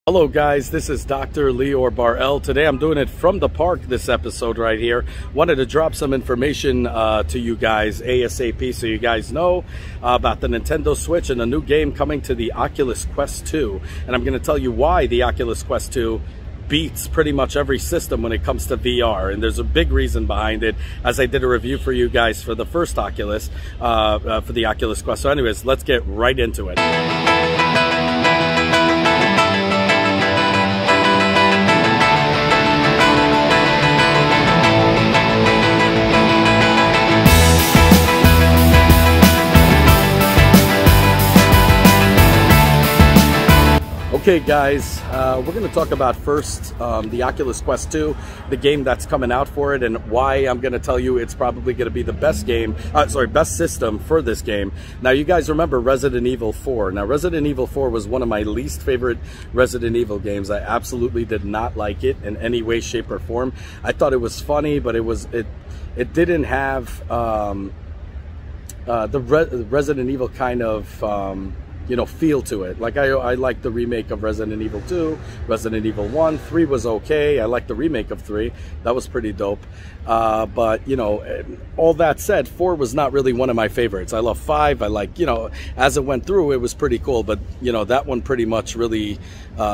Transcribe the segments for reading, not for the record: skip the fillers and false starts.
Hello guys, this is Dr. Lior Bar-El. Today I'm doing it from the park, this episode right here. Wanted to drop some information to you guys ASAP so you guys know about the Nintendo Switch and a new game coming to the Oculus Quest 2. And I'm going to tell you why the Oculus Quest 2 beats pretty much every system when it comes to VR, and there's a big reason behind it, as I did a review for you guys for the first Oculus, for the Oculus Quest. So anyways, let's get right into it. Okay guys, we're going to talk about first the Oculus Quest 2, the game that's coming out for it, and why I'm going to tell you it's probably going to be the best game, best system for this game. Now you guys remember Resident Evil 4. Now Resident Evil 4 was one of my least favorite Resident Evil games. I absolutely did not like it in any way, shape, or form. I thought it was funny, but it didn't have the Resident Evil kind of feel to it. Like I like the remake of Resident Evil 2, Resident Evil 1, 3 was okay. I like the remake of 3. That was pretty dope. But, all that said, 4 was not really one of my favorites. I love 5. I like, as it went through, it was pretty cool. But, that one pretty much really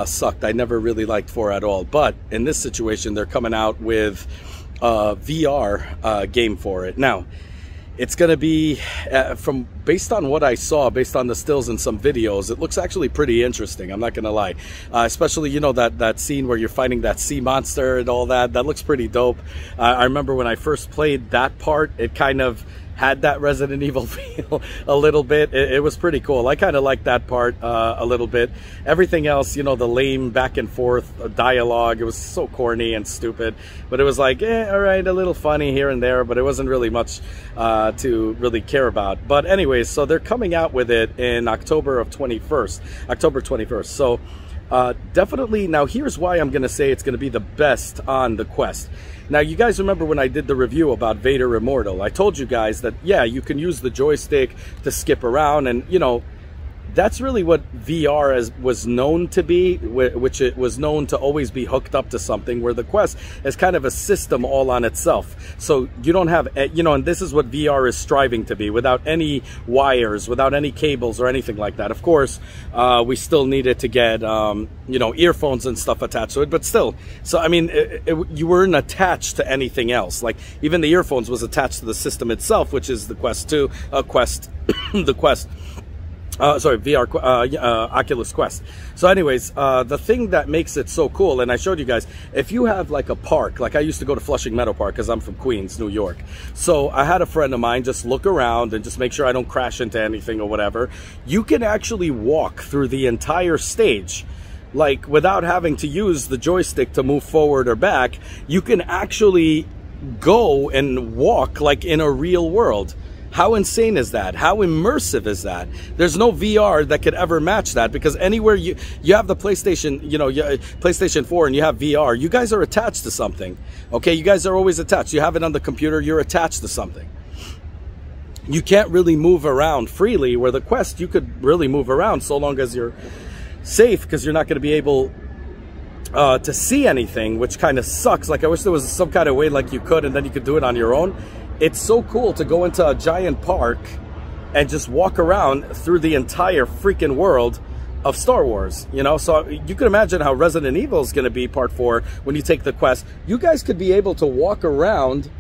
sucked. I never really liked 4 at all. But in this situation, they're coming out with a VR game for it. Now, it's going to be, based on what I saw, based on the stills and some videos, it looks actually pretty interesting. I'm not going to lie. Especially, that scene where you're fighting that sea monster and all that. That looks pretty dope. I remember when I first played that part, it kind of had that Resident Evil feel a little bit. It was pretty cool. I kind of liked that part a little bit. Everything else, the lame back and forth dialogue, it was so corny and stupid. But it was like, all right, a little funny here and there, but it wasn't really much to really care about. But anyways, so they're coming out with it in October 21st. So definitely, now here's why I'm going to say it's going to be the best on the Quest. Now, you guys remember when I did the review about Vader Immortal, I told you guys that, yeah, you can use the joystick to skip around, and, that's really what VR was known to be, which it was known to always be hooked up to something, where the Quest is kind of a system all on itself. So you don't have, and this is what VR is striving to be, without any wires, without any cables or anything like that. Of course, we still needed to get, earphones and stuff attached to it, but still. So, I mean, you weren't attached to anything else. Like, even the earphones was attached to the system itself, which is the Quest 2, the Quest. Oculus Quest. So anyways, the thing that makes it so cool, and I showed you guys, if you have like a park, like I used to go to Flushing Meadow Park because I'm from Queens, New York. So I had a friend of mine just look around and just make sure I don't crash into anything or whatever. You can actually walk through the entire stage, like without having to use the joystick to move forward or back. You can actually go and walk like in a real world. How insane is that? How immersive is that? There's no VR that could ever match that, because anywhere you have the PlayStation, PlayStation 4 and you have VR, you guys are attached to something. Okay, you guys are always attached. You have it on the computer, you're attached to something. You can't really move around freely, where the Quest, you could really move around so long as you're safe, because you're not going to be able to see anything, which kind of sucks. Like, I wish there was some kind of way like you could, and then you could do it on your own. It's so cool to go into a giant park and just walk around through the entire freaking world of Star Wars, So you can imagine how Resident Evil is going to be Part 4 when you take the Quest. You guys could be able to walk around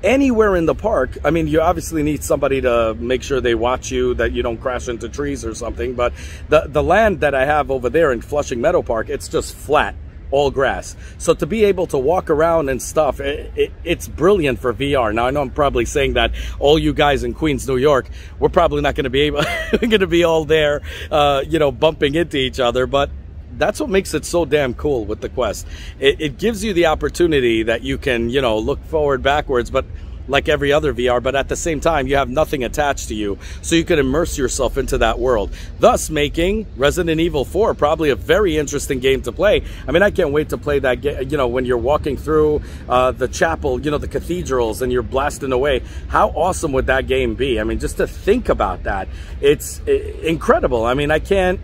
anywhere in the park. I mean, you obviously need somebody to make sure they watch you, that you don't crash into trees or something. But the land that I have over there in Flushing Meadow Park, it's just flat. All grass. So to be able to walk around and stuff, it's brilliant for VR. Now, I know I'm probably saying that all you guys in Queens, New York, we're probably not going to be able to be all there, bumping into each other, but that's what makes it so damn cool with the Quest. It gives you the opportunity that you can, look forward, backwards, but like every other VR, but at the same time, you have nothing attached to you, so you can immerse yourself into that world, thus making Resident Evil 4 probably a very interesting game to play. I mean, I can't wait to play that game, when you're walking through the chapel, the cathedrals, and you're blasting away. How awesome would that game be? I mean, just to think about that, it's incredible. I mean, I can't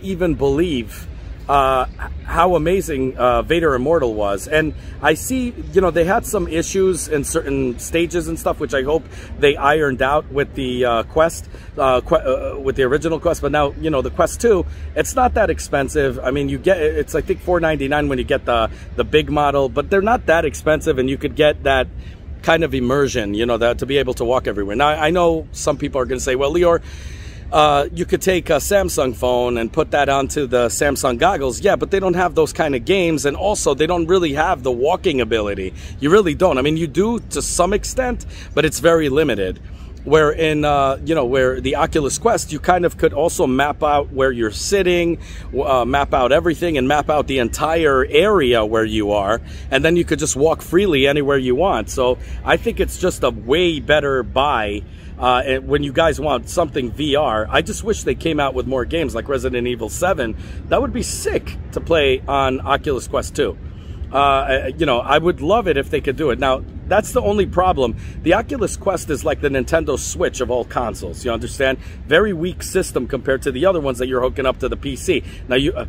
even believe how amazing Vader Immortal was. And I see, you know, they had some issues in certain stages and stuff, which I hope they ironed out with the Quest, with the original Quest. But now, you know, the Quest 2, it's not that expensive. I mean, you get, it's I think $4.99 when you get the big model, but they're not that expensive, and you could get that kind of immersion, you know, that to be able to walk everywhere. Now, I know some people are going to say, well, Lior, you could take a Samsung phone and put that onto the Samsung goggles. Yeah, but they don't have those kind of games, and also they don't really have the walking ability. You really don't. I mean, you do to some extent, but it's very limited. Where in, you know, where the Oculus Quest, you kind of could also map out where you're sitting, map out everything, and map out the entire area where you are, and then you could just walk freely anywhere you want. So I think it's just a way better buy. When you guys want something VR, I just wish they came out with more games like Resident Evil 7. That would be sick to play on Oculus Quest 2. You know, I would love it if they could do it. Now, that's the only problem. The Oculus Quest is like the Nintendo Switch of all consoles. You understand? Very weak system compared to the other ones that you're hooking up to the PC. Now,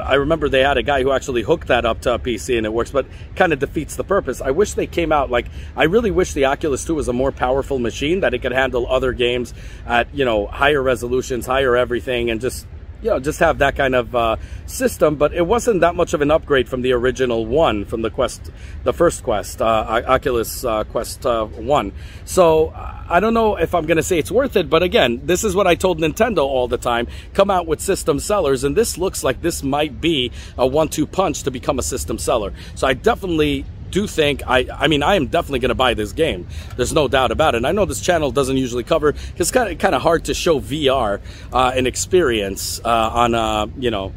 I remember they had a guy who actually hooked that up to a PC and it works, but kind of defeats the purpose. I wish they came out, like, I really wish the Oculus 2 was a more powerful machine, that it could handle other games at, you know, higher resolutions, higher everything, and just, you know, just have that kind of system. But it wasn't that much of an upgrade from the original one, from the Quest, the first Quest, Oculus Quest 1. So I don't know if I'm going to say it's worth it, but again, this is what I told Nintendo all the time: come out with system sellers, and this looks like this might be a 1-2 punch to become a system seller. So I definitely do think, I mean, I am definitely going to buy this game. There's no doubt about it. And I know this channel doesn't usually cover, it's kind of hard to show VR an experience on a, you know,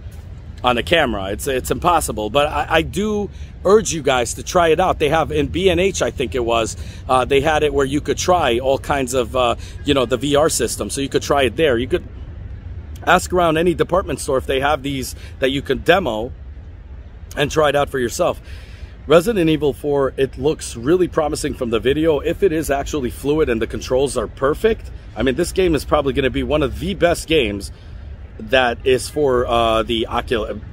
on a camera. It's impossible. But I do urge you guys to try it out. They have in B&H, I think it was, they had it where you could try all kinds of, you know, the VR system. So you could try it there. You could ask around any department store if they have these that you could demo and try it out for yourself. Resident Evil 4, it looks really promising from the video. If it is actually fluid and the controls are perfect, I mean, this game is probably going to be one of the best games that is for the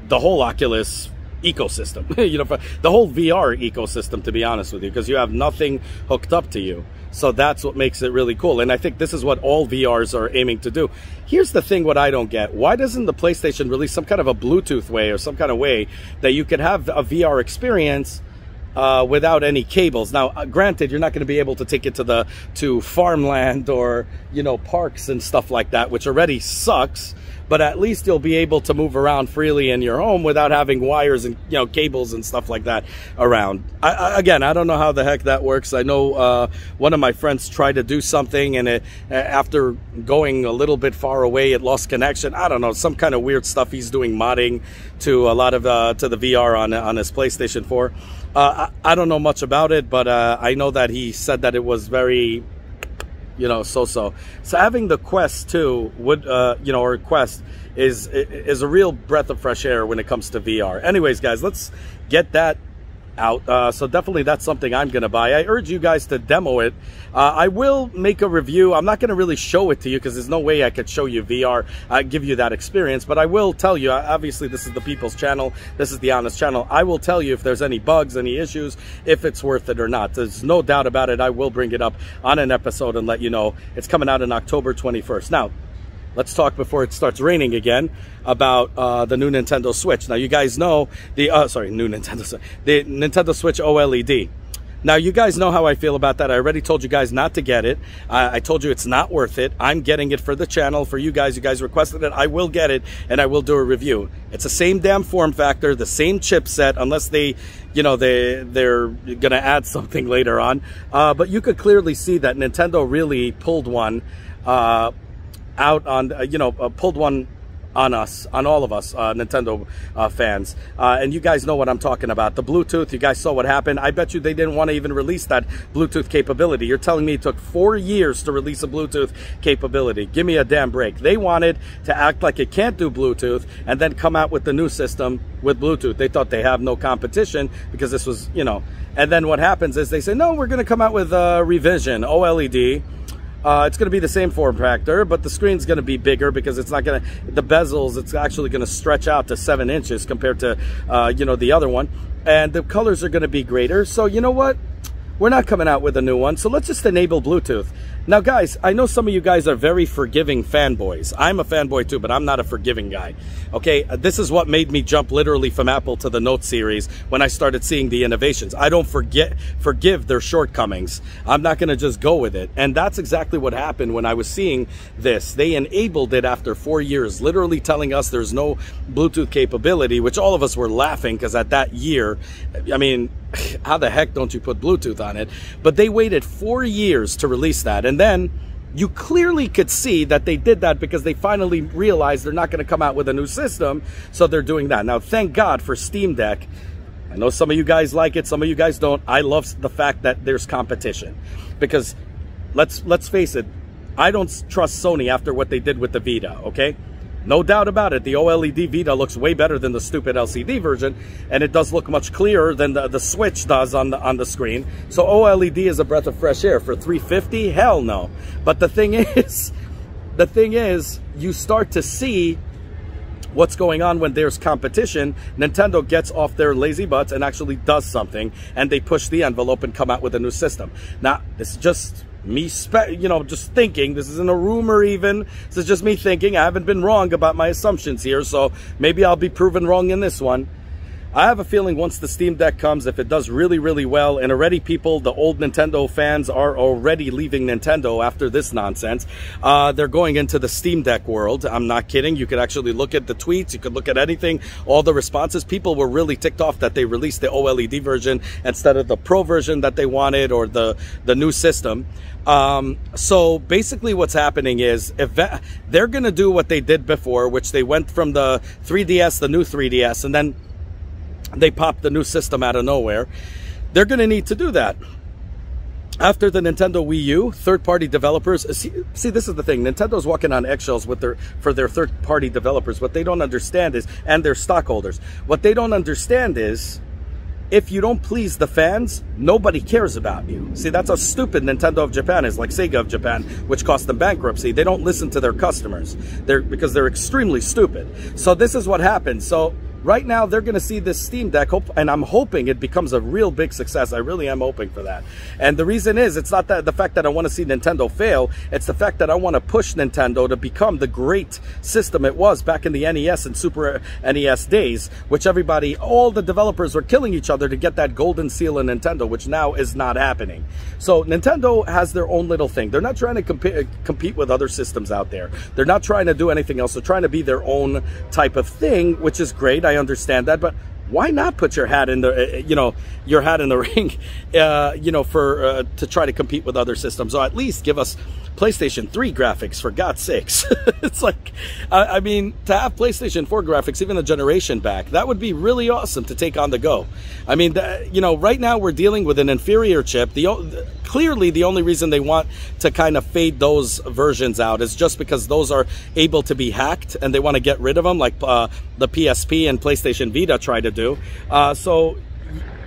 whole Oculus ecosystem. You know, for the whole VR ecosystem, to be honest with you, because you have nothing hooked up to you. So that's what makes it really cool. And I think this is what all VRs are aiming to do. Here's the thing, what I don't get. Why doesn't the PlayStation release some kind of a Bluetooth way or some kind of way that you could have a VR experience without any cables? Now, granted, you're not going to be able to take it to farmland or, you know, parks and stuff like that, which already sucks. But at least you'll be able to move around freely in your home without having wires and, you know, cables and stuff like that around. Again, I don't know how the heck that works. I know one of my friends tried to do something, and after going a little bit far away, it lost connection. I don't know, some kind of weird stuff. He's doing modding to a lot of to the VR on his PlayStation 4. I don't know much about it, but I know that he said that it was very, you know, so having the Quest 2 would, you know, or Quest is a real breath of fresh air when it comes to VR. Anyways, guys, let's get that out. So definitely that's something I'm going to buy. I urge you guys to demo it. I will make a review. I'm not going to really show it to you because there's no way I could show you VR, give you that experience. But I will tell you, obviously this is the people's channel. This is the honest channel. I will tell you if there's any bugs, any issues, if it's worth it or not. There's no doubt about it. I will bring it up on an episode and let you know. It's coming out on October 21st. Now, let's talk before it starts raining again about the new Nintendo Switch. Now, you guys know the the Nintendo Switch OLED. Now, you guys know how I feel about that. I already told you guys not to get it. I told you it's not worth it. I'm getting it for the channel, for you guys. You guys requested it. I will get it, and I will do a review. It's the same damn form factor, the same chipset, unless they, you know, they're going to add something later on. But you could clearly see that Nintendo really pulled one out on, you know, pulled one on us, on all of us Nintendo fans. And you guys know what I'm talking about. The Bluetooth, you guys saw what happened. I bet you they didn't want to even release that Bluetooth capability. You're telling me it took 4 years to release a Bluetooth capability. Give me a damn break. They wanted to act like it can't do Bluetooth and then come out with the new system with Bluetooth. They thought they have no competition because this was, you know. And then what happens is they say, no, we're going to come out with a revision, OLED. It's going to be the same form factor, but the screen's going to be bigger because it's not going to, the bezels, it's actually going to stretch out to 7 inches compared to, you know, the other one. And the colors are going to be greater. So you know what? We're not coming out with a new one. So let's just enable Bluetooth. Now, guys, I know some of you guys are very forgiving fanboys. I'm a fanboy too, but I'm not a forgiving guy. Okay, this is what made me jump literally from Apple to the Note series when I started seeing the innovations. I don't forgive their shortcomings. I'm not going to just go with it. And that's exactly what happened when I was seeing this. They enabled it after 4 years, literally telling us there's no Bluetooth capability, which all of us were laughing because at that year, I mean, how the heck don't you put Bluetooth on it? But they waited 4 years to release that. And then you clearly could see that they did that because they finally realized they're not going to come out with a new system. So they're doing that. Now, thank God for Steam Deck. I know some of you guys like it. Some of you guys don't. I love the fact that there's competition because let's face it. I don't trust Sony after what they did with the Vita. Okay. No doubt about it, the OLED Vita looks way better than the stupid LCD version, and it does look much clearer than the Switch does on the screen. So OLED is a breath of fresh air. For $350, hell no. But the thing is, you start to see what's going on when there's competition. Nintendo gets off their lazy butts and actually does something, and they push the envelope and come out with a new system. Now, this is just me, you know, just thinking. This isn't a rumor even. This is just me thinking. I haven't been wrong about my assumptions here, so maybe I'll be proven wrong in this one. I have a feeling once the Steam Deck comes, if it does really, really well, and already people, the old Nintendo fans are already leaving Nintendo after this nonsense. They're going into the Steam Deck world. I'm not kidding. You could actually look at the tweets. You could look at anything, all the responses. People were really ticked off that they released the OLED version instead of the Pro version that they wanted or the new system. So basically what's happening is if they're going to do what they did before, which they went from the 3DS, the new 3DS, and then they popped the new system out of nowhere. They're going to need to do that. After the Nintendo Wii U, third-party developers... See, this is the thing. Nintendo's walking on eggshells with for their third-party developers. What they don't understand is... And their stockholders. What they don't understand is... If you don't please the fans, nobody cares about you. See, that's how stupid Nintendo of Japan is, like Sega of Japan, which cost them bankruptcy. They don't listen to their customers because they're extremely stupid. So this is what happens. So right now, they're going to see this Steam Deck, and I'm hoping it becomes a real big success. I really am hoping for that. And the reason is, it's not that the fact that I want to see Nintendo fail. It's the fact that I want to push Nintendo to become the great system it was back in the NES and Super NES days, which everybody, all the developers were killing each other to get that golden seal in Nintendo, which now is not happening. So Nintendo has their own little thing. They're not trying to compete with other systems out there. They're not trying to do anything else. They're trying to be their own type of thing, which is great. I understand that, but why not put your hat in the, you know, your hat in the ring, you know, for to try to compete with other systems, or at least give us PlayStation 3 graphics, for God's sakes. It's like, I mean, to have PlayStation 4 graphics, even a generation back, that would be really awesome to take on the go. I mean, you know, right now we're dealing with an inferior chip. Clearly, the only reason they want to kind of fade those versions out is just because those are able to be hacked, and they want to get rid of them, like the PSP and PlayStation Vita try to do. So,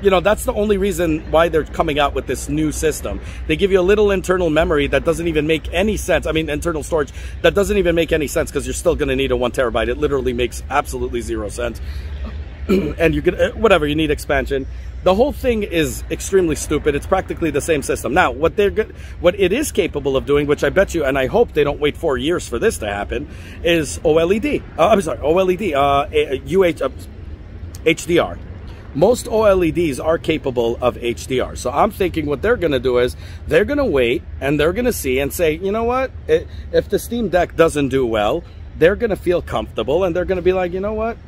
you know, that's the only reason why they're coming out with this new system. They give you a little internal memory that doesn't even make any sense. I mean, internal storage that doesn't even make any sense because you're still going to need a 1 terabyte. It literally makes absolutely 0 sense. And you could, whatever, you need expansion. The whole thing is extremely stupid. It's practically the same system. Now, what it is capable of doing, which I bet you, and I hope they don't wait 4 years for this to happen, is OLED. I'm sorry, OLED, HDR. Most OLEDs are capable of HDR. So I'm thinking what they're going to do is they're going to wait and they're going to see and say, you know what? If the Steam Deck doesn't do well, they're going to feel comfortable and they're going to be like, you know what?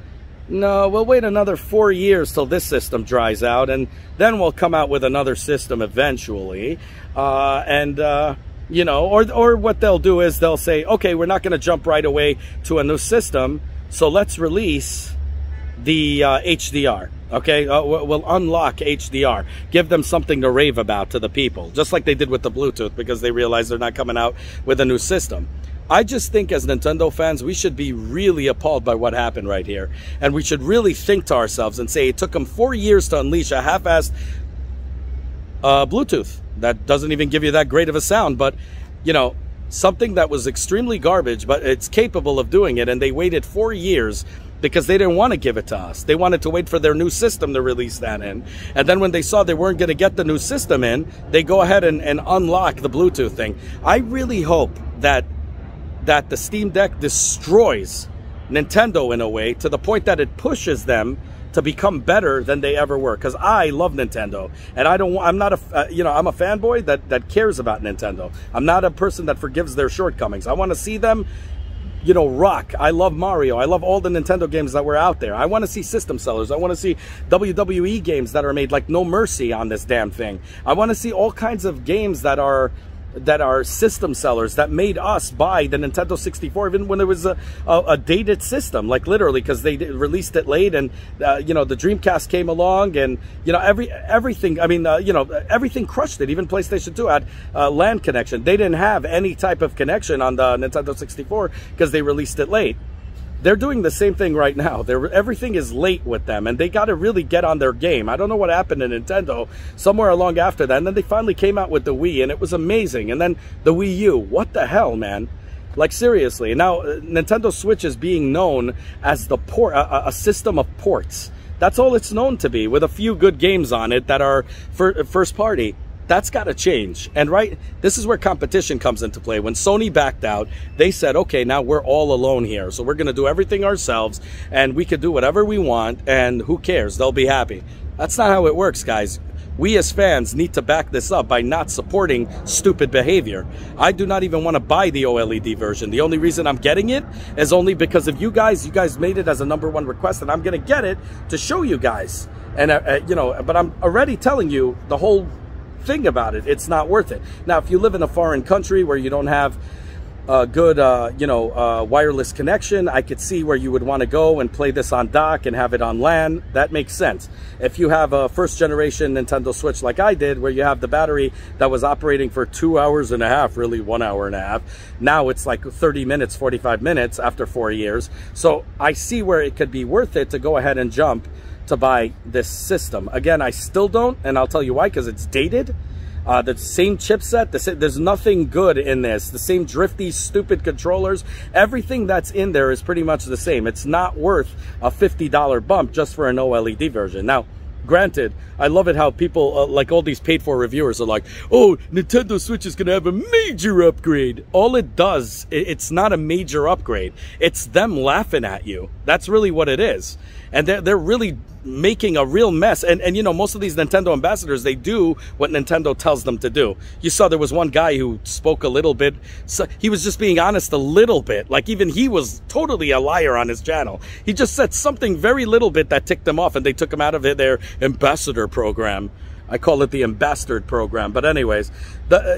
No, we'll wait another 4 years till this system dries out, and then we'll come out with another system eventually. You know, or what they'll do is they'll say, okay, we're not going to jump right away to a new system, so let's release the HDR. Okay, we'll unlock HDR. Give them something to rave about to the people, just like they did with the Bluetooth, because they realized they're not coming out with a new system. I just think as Nintendo fans, we should be really appalled by what happened right here. And we should really think to ourselves and say it took them 4 years to unleash a half-assed Bluetooth that doesn't even give you that great of a sound. But you know, something that was extremely garbage, but it's capable of doing it. And they waited 4 years because they didn't want to give it to us. They wanted to wait for their new system to release that in. And then when they saw they weren't going to get the new system in, they go ahead and unlock the Bluetooth thing. I really hope that the Steam Deck destroys Nintendo in a way, to the point that it pushes them to become better than they ever were. Because I love Nintendo, and I'm not a you know, I'm a fanboy that cares about Nintendo. I'm not a person that forgives their shortcomings. I want to see them, you know, rock. I love Mario. I love all the Nintendo games that were out there. I want to see system sellers. I want to see WWE games that are made like No Mercy on this damn thing. I want to see all kinds of games that are system sellers, that made us buy the Nintendo 64 even when there was a dated system, like literally, because they released it late, and you know, the Dreamcast came along, and you know, everything, I mean, you know, everything crushed it. Even PlayStation 2 had LAN connection. They didn't have any type of connection on the Nintendo 64 because they released it late. They're doing the same thing right now. Everything is late with them, and they got to really get on their game. I don't know what happened to Nintendo somewhere along after that, and then they finally came out with the Wii, and it was amazing. And then the Wii U. What the hell, man? Like, seriously. Now, Nintendo Switch is being known as the a system of ports. That's all it's known to be, with a few good games on it that are first party. That's got to change. And this is where competition comes into play. When Sony backed out, they said, okay, now we're all alone here, so we're going to do everything ourselves, and we could do whatever we want, and who cares? They'll be happy. That's not how it works, guys. We as fans need to back this up by not supporting stupid behavior. I do not even want to buy the OLED version. The only reason I'm getting it is only because of you guys. You guys made it as a #1 request, and I'm going to get it to show you guys. And, you know, but I'm already telling you the whole thing about it. It's not worth it. Now, if you live in a foreign country where you don't have a good, you know, wireless connection, I could see where you would want to go and play this on dock and have it on LAN. That makes sense. If you have a first generation Nintendo Switch like I did, where you have the battery that was operating for 2 hours and a half, really 1 hour and a half, now it's like 30 minutes, 45 minutes after 4 years. So I see where it could be worth it to go ahead and jump to buy this system. Again, I still don't, and I'll tell you why, because it's dated. The same chipset, there's nothing good in this. The same drifty, stupid controllers. Everything that's in there is pretty much the same. It's not worth a $50 bump just for an OLED version. Now, granted, I love it how people, like all these paid-for reviewers are like, oh, Nintendo Switch is going to have a major upgrade. All it does, it's not a major upgrade. It's them laughing at you. That's really what it is. And they're really making a real mess. And you know, most of these Nintendo ambassadors, they do what Nintendo tells them to do. You saw there was one guy who spoke a little bit. So he was just being honest a little bit. Like, even he was totally a liar on his channel. He just said something very little bit that ticked them off, and they took him out of their ambassador program. I call it the ambassador program. But anyways,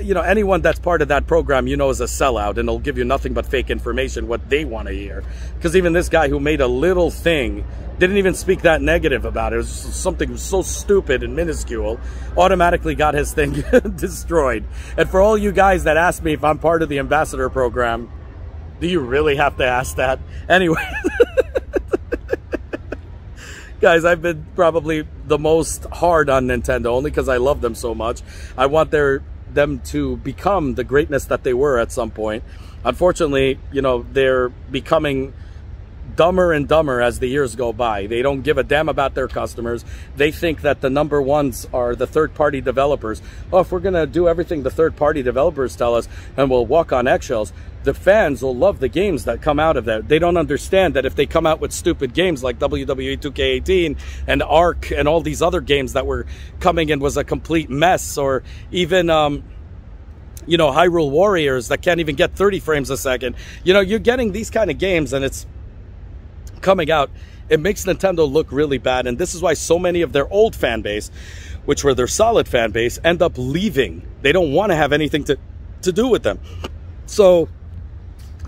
you know, anyone that's part of that program, you know, is a sellout, and they'll give you nothing but fake information, what they want to hear. Because even this guy who made a little thing didn't even speak that negative about it. It was something so stupid and minuscule, automatically got his thing destroyed. And for all you guys that ask me if I'm part of the ambassador program, do you really have to ask that? Anyway. Guys, I've been probably the most hard on Nintendo, only because I love them so much. I want them to become the greatness that they were at some point. Unfortunately, you know, they're becoming dumber and dumber as the years go by. They don't give a damn about their customers. They think that the #1s are the third-party developers. Oh, if we're going to do everything the third-party developers tell us and we'll walk on eggshells, the fans will love the games that come out of that. They don't understand that if they come out with stupid games like WWE 2K18 and Ark and all these other games that were coming in was a complete mess, or even you know, Hyrule Warriors that can't even get 30 frames a second. You know, you're getting these kind of games and it's coming out, it makes Nintendo look really bad. And this is why so many of their old fan base, which were their solid fan base, end up leaving. They don't want to have anything to do with them. So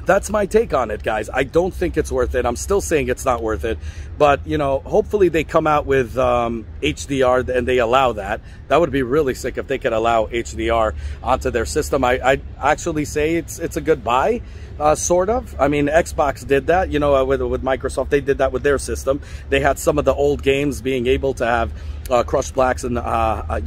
that's my take on it, guys. I don't think it's worth it. I'm still saying it's not worth it. But, you know, hopefully they come out with HDR and they allow that. That would be really sick if they could allow HDR onto their system. I'd actually say it's a good buy, sort of. I mean, Xbox did that, you know, with Microsoft. They did that with their system. They had some of the old games being able to have crushed blacks and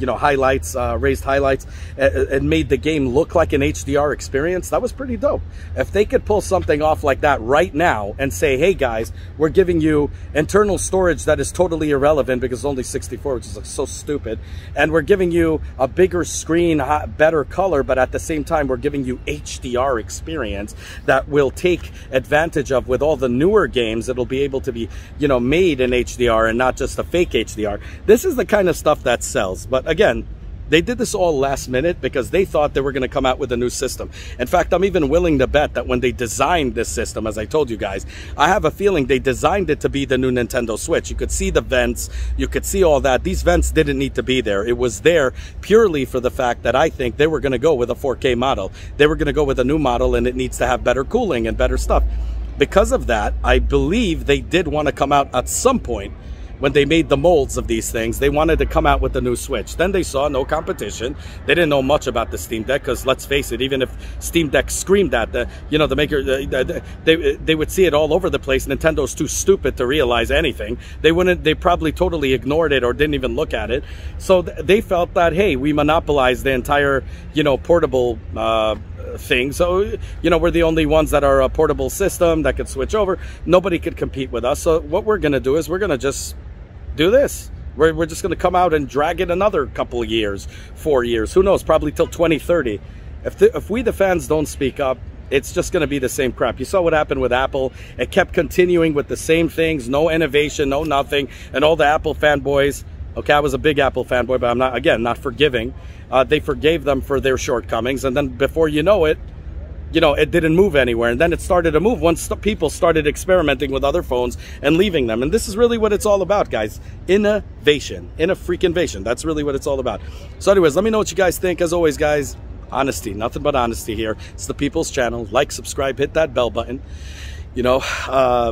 you know, highlights, raised highlights, and made the game look like an HDR experience. That was pretty dope. If they could pull something off like that right now and say, hey guys, we're giving you internal storage that is totally irrelevant because it's only 64, which is like so stupid, and we're giving you a bigger screen, better color, but at the same time we're giving you HDR experience that will take advantage of with all the newer games. It'll be able to be, you know, made in HDR and not just a fake HDR. This is the kind of stuff that sells. But again, they did this all last minute because they thought they were going to come out with a new system. In fact, I'm even willing to bet that when they designed this system, as I told you guys, I have a feeling they designed it to be the new Nintendo Switch. You could see the vents, you could see all that. These vents didn't need to be there. It was there purely for the fact that I think they were going to go with a 4K model. They were going to go with a new model, and it needs to have better cooling and better stuff. Because of that, I believe they did want to come out at some point. When they made the molds of these things, they wanted to come out with the new Switch. Then they saw no competition. They didn't know much about the Steam Deck, because let's face it, even if Steam Deck screamed at the, you know, the maker, they would see it all over the place. Nintendo's too stupid to realize anything. They probably totally ignored it or didn't even look at it. So they felt that, hey, we monopolized the entire, you know, portable thing. So, you know, we're the only ones that are a portable system that could switch over. Nobody could compete with us. So what we're going to do is we're going to just do this. We're just going to come out and drag it another couple of years, 4 years, who knows, probably till 2030. If we, the fans, don't speak up, it's just going to be the same crap. You saw what happened with Apple. It kept continuing with the same things, no innovation, no nothing. And all the Apple fanboys, okay, I was a big Apple fanboy, but I'm not, again, not forgiving. They forgave them for their shortcomings. And then before you know it, you know, it didn't move anywhere. And then it started to move once people started experimenting with other phones and leaving them. And this is really what it's all about, guys. Innovation. Freaking-vation. That's really what it's all about. So anyways, let me know what you guys think. As always, guys, honesty. Nothing but honesty here. It's the People's Channel. Like, subscribe, hit that bell button. You know,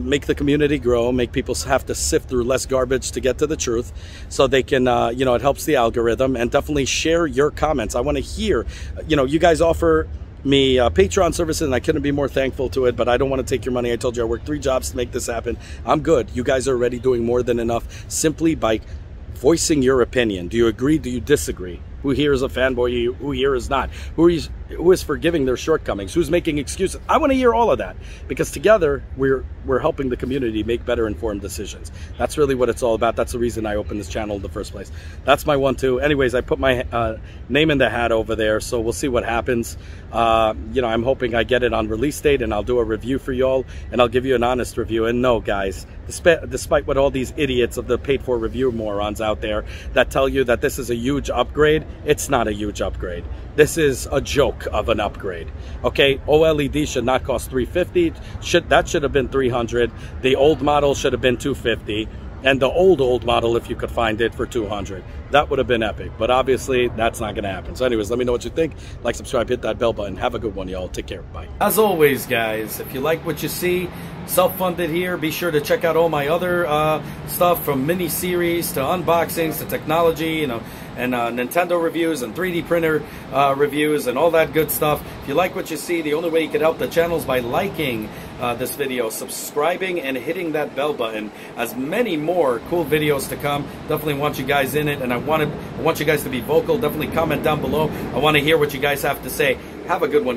make the community grow, make people have to sift through less garbage to get to the truth, so they can, you know, it helps the algorithm. And definitely share your comments. I want to hear, you know, you guys offer me Patreon services, and I couldn't be more thankful to it, but I don't want to take your money. I told you I worked 3 jobs to make this happen. I'm good. You guys are already doing more than enough simply by voicing your opinion. Do you agree? Do you disagree? Who here is a fanboy? Who here is not? Who is forgiving their shortcomings? Who's making excuses? I want to hear all of that, because together we're helping the community make better informed decisions. That's really what it's all about. That's the reason I opened this channel in the first place. That's my 1-2. Anyways, I put my name in the hat over there, so we'll see what happens. You know, I'm hoping I get it on release date, and I'll do a review for y'all, and I'll give you an honest review. And no, guys, despite what all these idiots of the paid-for review morons out there that tell you that this is a huge upgrade, it's not a huge upgrade. This is a joke of an upgrade. Okay, OLED should not cost $350. That should have been $300. The old model should have been $250. And the old model, if you could find it, for $200. That would have been epic. But obviously, that's not going to happen. So anyways, let me know what you think. Like, subscribe, hit that bell button. Have a good one, y'all. Take care. Bye. As always, guys, if you like what you see, self-funded here, be sure to check out all my other stuff, from mini-series to unboxings to technology, you know, and Nintendo reviews and 3D printer reviews and all that good stuff. If you like what you see, the only way you can help the channel is by liking this video, subscribing, and hitting that bell button. As many more cool videos to come. Definitely want you guys in it, and I want you guys to be vocal. Definitely comment down below. I want to hear what you guys have to say. Have a good one.